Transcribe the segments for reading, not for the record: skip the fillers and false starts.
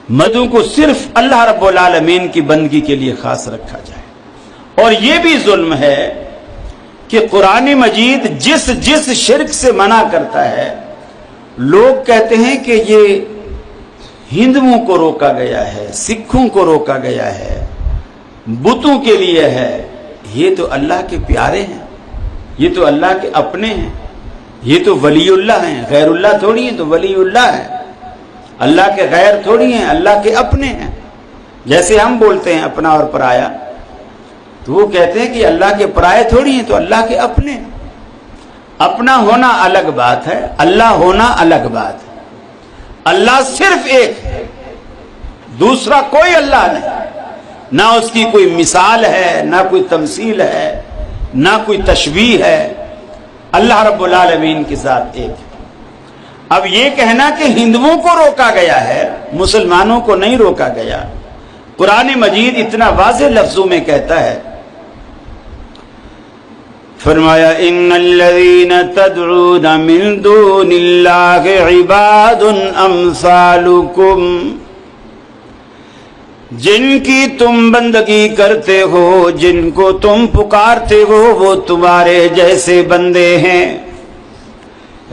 مدعو کو صرف اللہ رب العالمین کی بندگی کے لیے خاص رکھا جائے۔ اور یہ بھی ظلم ہے کہ قرآن مجید جس شرک سے منع کرتا ہے، لوگ کہتے ہیں کہ یہ ہندوؤں کو روکا گیا ہے، سکھوں کو روکا گیا ہے، بتوں کے لیے ہے۔ یہ تو اللہ کے پیارے ہیں، یہ تو اللہ کے اپنے ہیں، یہ تو ولی اللہ ہیں، غیر اللہ تھوڑی ہیں، تو ولی اللہ ہے۔ اللہ کے غیر تھوڑی ہیں، اللہ کے اپنے ہیں۔ جیسے ہم بولتے ہیں اپنا اور پرایا، تو وہ کہتے ہیں کہ اللہ کے پرائے تھوڑی ہیں، تو اللہ کے اپنے ہیں۔ اپنا ہونا الگ بات ہے، اللہ ہونا الگ بات ہے۔ اللہ صرف ایک ہے، دوسرا کوئی اللہ نہیں، نہ اس کی کوئی مثال ہے، نہ کوئی تمثیل ہے، نہ کوئی تشبیہ ہے۔ اللہ رب العالمین کے ساتھ ایک ہے۔ اب یہ کہنا کہ ہندوؤں کو روکا گیا ہے، مسلمانوں کو نہیں روکا گیا، قرآن مجید اتنا واضح لفظوں میں کہتا ہے، فرمایا ان الذین تدعون من دون اللہ عباد امثالکم، جن کی تم بندگی کرتے ہو، جن کو تم پکارتے ہو، وہ تمہارے جیسے بندے ہیں۔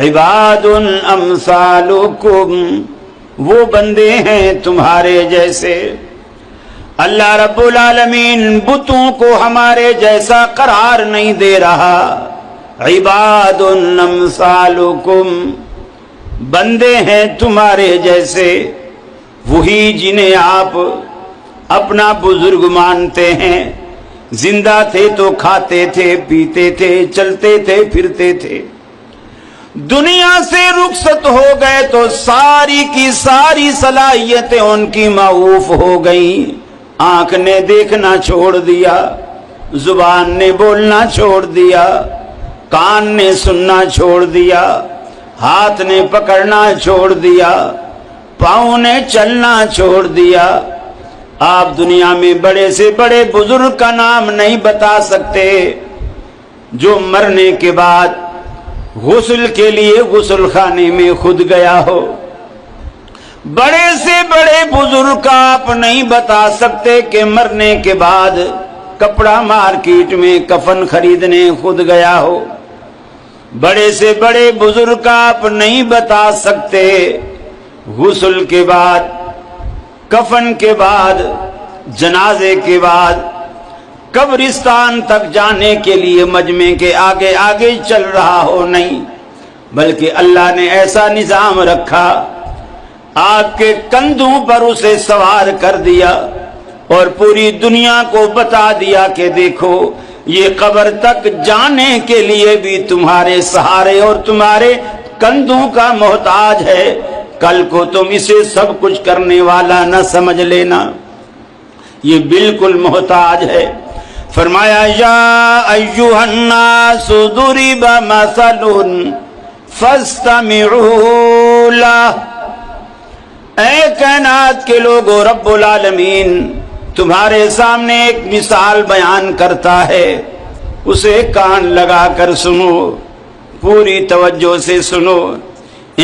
عباد امثالکم، وہ بندے ہیں تمہارے جیسے۔ اللہ رب العالمین بتوں کو ہمارے جیسا قرار نہیں دے رہا۔ عباد امثالکم، بندے ہیں تمہارے جیسے، وہی جنہیں آپ اپنا بزرگ مانتے ہیں۔ زندہ تھے تو کھاتے تھے، پیتے تھے، چلتے تھے، پھرتے تھے۔ دنیا سے رخصت ہو گئے تو ساری کی ساری صلاحیتیں ان کی معوف ہو گئیں۔ آنکھ نے دیکھنا چھوڑ دیا، زبان نے بولنا چھوڑ دیا، کان نے سننا چھوڑ دیا، ہاتھ نے پکڑنا چھوڑ دیا، پاؤں نے چلنا چھوڑ دیا۔ آپ دنیا میں بڑے سے بڑے بزرگ کا نام نہیں بتا سکتے جو مرنے کے بعد غسل کے لیے غسل خانے میں خود گیا ہو۔ بڑے سے بڑے بزرگ کا آپ نہیں بتا سکتے کہ مرنے کے بعد کپڑا مارکیٹ میں کفن خریدنے خود گیا ہو۔ بڑے سے بڑے بزرگ کا آپ نہیں بتا سکتے غسل کے بعد، کفن کے بعد، جنازے کے بعد قبرستان تک جانے کے لیے مجمع کے آگے آگے چل رہا ہو، نہیں، بلکہ اللہ نے ایسا نظام رکھا، آپ کے کندھوں پر اسے سوار کر دیا اور پوری دنیا کو بتا دیا کہ دیکھو یہ قبر تک جانے کے لیے بھی تمہارے سہارے اور تمہارے کندھوں کا محتاج ہے۔ کل کو تم اسے سب کچھ کرنے والا نہ سمجھ لینا، یہ بالکل محتاج ہے۔ فرمایا یا ایھا الناس ضرب مثل فاستمعوا لہ، اے کائنات کے لوگوں، رب العالمین تمہارے سامنے ایک مثال بیان کرتا ہے، اسے کان لگا کر سنو، پوری توجہ سے سنو،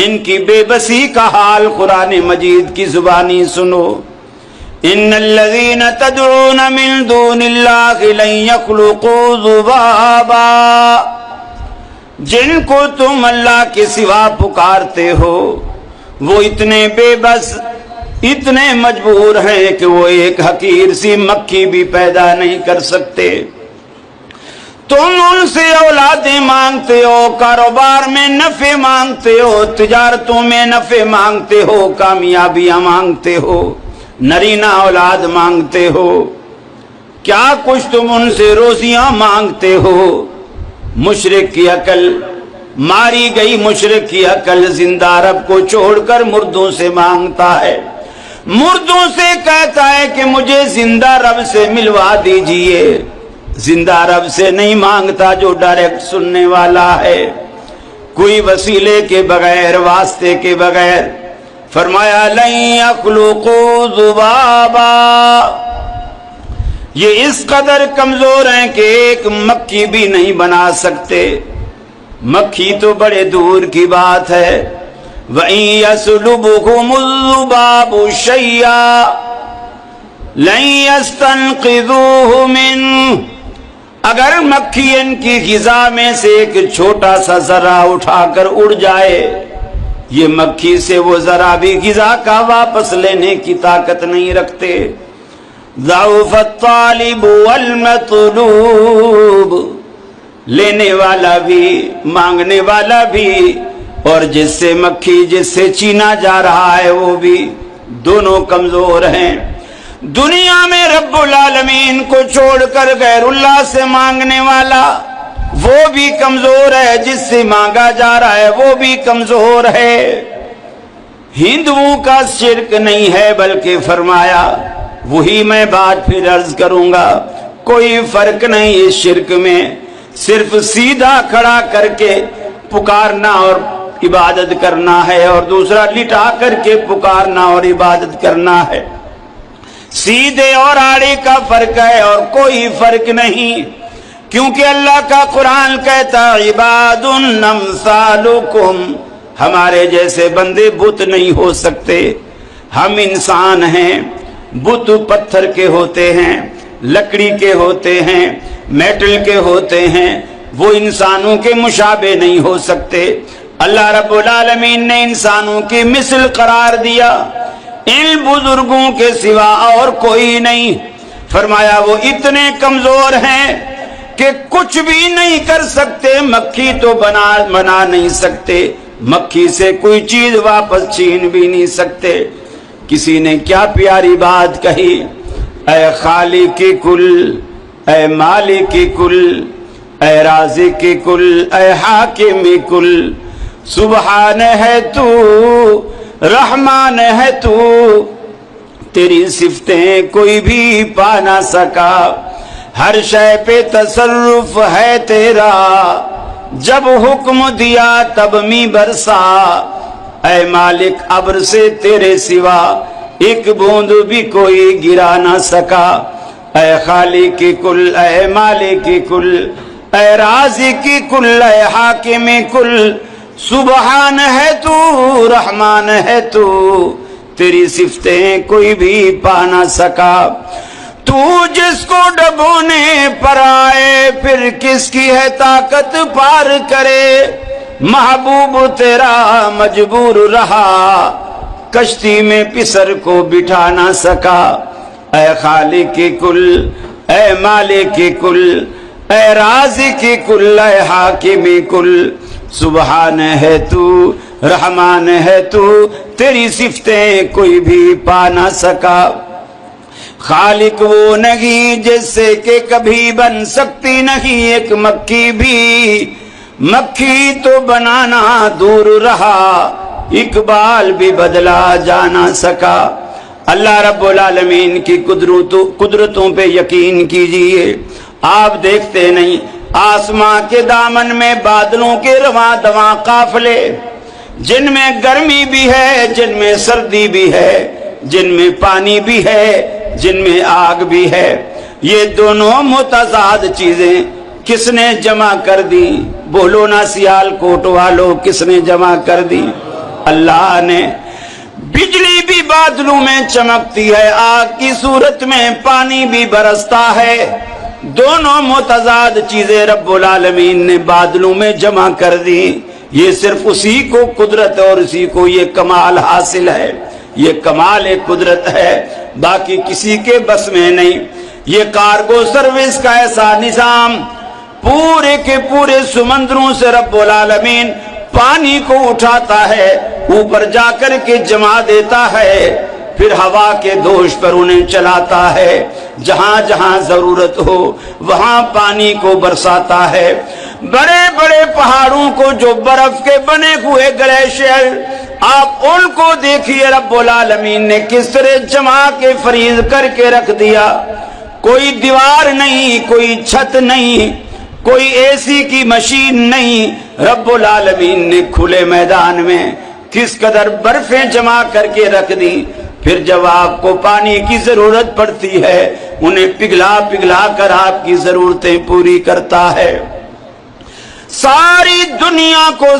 ان کی بے بسی کا حال قرآن مجید کی زبانی سنو۔ ان الذین تدعون من دون اللہ لن یخلقوا ذبابا، جن کو تم اللہ کے سوا پکارتے ہو وہ اتنے بے بس، اتنے مجبور ہیں کہ وہ ایک حقیر سی مکھی بھی پیدا نہیں کر سکتے۔ تم ان سے اولادیں مانگتے ہو، کاروبار میں نفع مانگتے ہو، تجارتوں میں نفع مانگتے ہو، کامیابیاں مانگتے ہو، نرینہ اولاد مانگتے ہو، کیا کچھ تم ان سے روزیاں مانگتے ہو۔ مشرک کی عقل، ماری گئی مشرک کی عقل زندہ رب کو چھوڑ کر مردوں سے مانگتا ہے، مردوں سے کہتا ہے کہ مجھے زندہ رب سے ملوا دیجئے۔ زندہ رب سے نہیں مانگتا جو ڈائریکٹ سننے والا ہے، کوئی وسیلے کے بغیر، واسطے کے بغیر۔ فرمایا لن یخلقوا ذبابا، یہ اس قدر کمزور ہیں کہ ایک مکھی بھی نہیں بنا سکتے۔ مکھی تو بڑے دور کی بات ہے، وَإِن يَسْلُبْهُمُ الذُّبَابُ شَيْئًا لَن يَسْتَنقِذُوهُ مِنْهُ، اگر مکھی ان کی غذا میں سے ایک چھوٹا سا ذرہ اٹھا کر اڑ جائے، یہ مکھی سے وہ ذرہ بھی غذا کا واپس لینے کی طاقت نہیں رکھتے۔ ضعف الطالب والمطلوب، لینے والا بھی مانگنے والا بھی، اور جس سے مکھی جس سے چینا جا رہا ہے وہ بھی، دونوں کمزور ہیں۔ دنیا میں رب العالمین کو چھوڑ کر غیر اللہ سے مانگنے والا وہ بھی کمزور ہے، جس سے مانگا جا رہا ہے وہ بھی کمزور ہے۔ ہندوؤں کا شرک نہیں ہے، بلکہ فرمایا وہی میں بات پھر عرض کروں گا، کوئی فرق نہیں اس شرک میں، صرف سیدھا کھڑا کر کے پکارنا اور عبادت کرنا ہے، اور دوسرا لٹا کر کے پکارنا اور عبادت کرنا ہے۔ سیدھے اور آڑے کا فرق ہے اور کوئی فرق نہیں، کیونکہ اللہ کا قرآن کہتا عباد امثالکم، ہمارے جیسے بندے بت نہیں ہو سکتے، ہم انسان ہیں، بت پتھر کے ہوتے ہیں، لکڑی کے ہوتے ہیں، میٹل کے ہوتے ہیں، وہ انسانوں کے مشابہ نہیں ہو سکتے۔ اللہ رب العالمین نے انسانوں کی مثل قرار دیا، ان بزرگوں کے سوا اور کوئی نہیں۔ فرمایا وہ اتنے کمزور ہیں کہ کچھ بھی نہیں کر سکتے، مکھی تو بنا نہیں سکتے، مکھی سے کوئی چیز واپس چھین بھی نہیں سکتے۔ کسی نے کیا پیاری بات کہی، اے خالق کل، اے مالک کل، اے رازق کل، اے حاکم کل، سبحان ہے تو، رحمان ہے تو، تیری صفتیں کوئی بھی پا نہ سکا، ہر شے پہ تصرف ہے تیرا، جب حکم دیا تب می برسا، اے مالک ابر سے تیرے سوا ایک بوند بھی کوئی گرا نہ سکا، اے خالق کل، اے مالک کل، اے رازق کل، اے حاکم کل، سبحان ہے تو، رحمان ہے تو، تیری صفتیں کوئی بھی پا نہ سکا۔ تو جس کو ڈبونے پر آئے پھر کس کی ہے طاقت پار کرے، محبوب تیرا مجبور رہا، کشتی میں پسر کو بٹھا نہ سکا، اے خالق کل، اے مالک کل، اے رازق کل، اے حاکم کل، سبحان ہے تو، رحمان ہے تو، تیری صفتیں کوئی بھی پا نہ سکا۔ خالق وہ نہیں جس سے کہ کبھی بن سکتی نہیں ایک مکھی بھی، مکھی تو بنانا دور رہا، اقبال بھی بدلا جا نہ سکا۔ اللہ رب العالمین کی قدرتوں پہ یقین کیجئے، آپ دیکھتے نہیں آسمان کے دامن میں بادلوں کے رواں دواں قافلے، جن میں گرمی بھی ہے، جن میں سردی بھی ہے، جن میں پانی بھی ہے، جن میں آگ بھی ہے، یہ دونوں متضاد چیزیں کس نے جمع کر دی؟ بولو نا سیال کوٹ والو، کس نے جمع کر دی؟ اللہ نے۔ بجلی بھی بادلوں میں چمکتی ہے، آگ کی صورت میں پانی بھی برستا ہے، دونوں متضاد چیزیں رب العالمین نے بادلوں میں جمع کر دی۔ یہ صرف اسی کو قدرت اور اسی کو یہ کمال حاصل ہے، یہ کمال قدرت ہے، باقی کسی کے بس میں نہیں۔ یہ کارگو سروس کا ایسا نظام، پورے کے پورے سمندروں سے رب العالمین پانی کو اٹھاتا ہے، اوپر جا کر کے جما دیتا ہے، پھر ہوا کے دوش پر انہیں چلاتا ہے، جہاں جہاں ضرورت ہو وہاں پانی کو برساتا ہے۔ بڑے بڑے پہاڑوں کو جو برف کے بنے ہوئے گلیشیئر، آپ ان کو دیکھیے رب العالمین نے کس طرح جما کے فریز کر کے رکھ دیا، کوئی دیوار نہیں، کوئی چھت نہیں، کوئی اے سی کی مشین نہیں، رب العالمین نے کھلے میدان میں کس قدر برفیں جمع کر کے رکھ دی، پھر جب آپ کو پانی کی ضرورت پڑتی ہے انہیں پگھلا پگھلا کر آپ کی ضرورتیں پوری کرتا ہے۔ ساری دنیا کو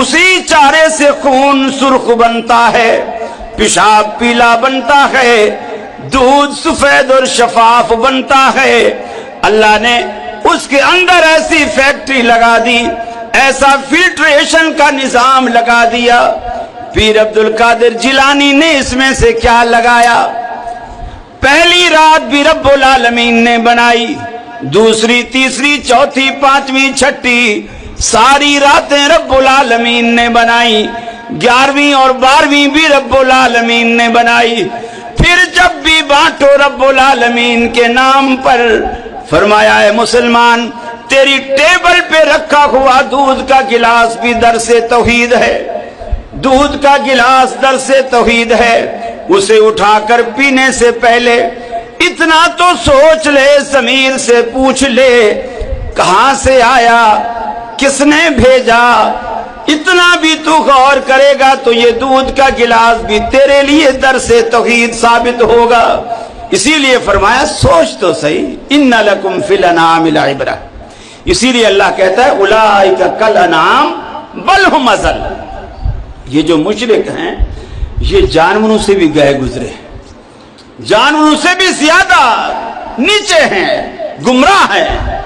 اسی چارے سے خون سرخ بنتا ہے، پیشاب پیلا بنتا ہے، دودھ سفید اور شفاف بنتا ہے۔ اللہ نے اس کے اندر ایسی فیکٹری لگا دی، ایسا فلٹریشن کا نظام لگا دیا۔ پیر عبد القادر جیلانی نے اس میں سے کیا لگایا؟ پہلی رات بھی رب العالمین نے بنائی، دوسری، تیسری، چوتھی، پانچویں، چھٹی، ساری راتیں رب العالمین نے بنائی، 11ویں اور 12ویں بھی رب العالمین نے بنائی۔ پھر جب بھی بانٹو رب العالمین کے نام پر، فرمایا ہے مسلمان تیری ٹیبل پہ رکھا ہوا دودھ کا گلاس بھی درس توحید ہے، دودھ کا گلاس درس توحید ہے، اسے اٹھا کر پینے سے پہلے اتنا تو سوچ لے، ضمیر سے پوچھ لے کہاں سے آیا، کس نے بھیجا۔ اتنا بھی تو غور کرے گا تو یہ دودھ کا گلاس بھی تیرے لیے درس توحید ثابت ہوگا۔ اسی لیے فرمایا سوچ تو صحیح، ان لکم فی الانعام لعبرہ۔ اسی لیے اللہ کہتا ہے اولئک کالانعام بل ھم اضل۔ یہ جو مشرک ہیں یہ جانوروں سے بھی گئے گزرے، جانوروں سے بھی زیادہ نیچے ہیں، گمراہ ہیں۔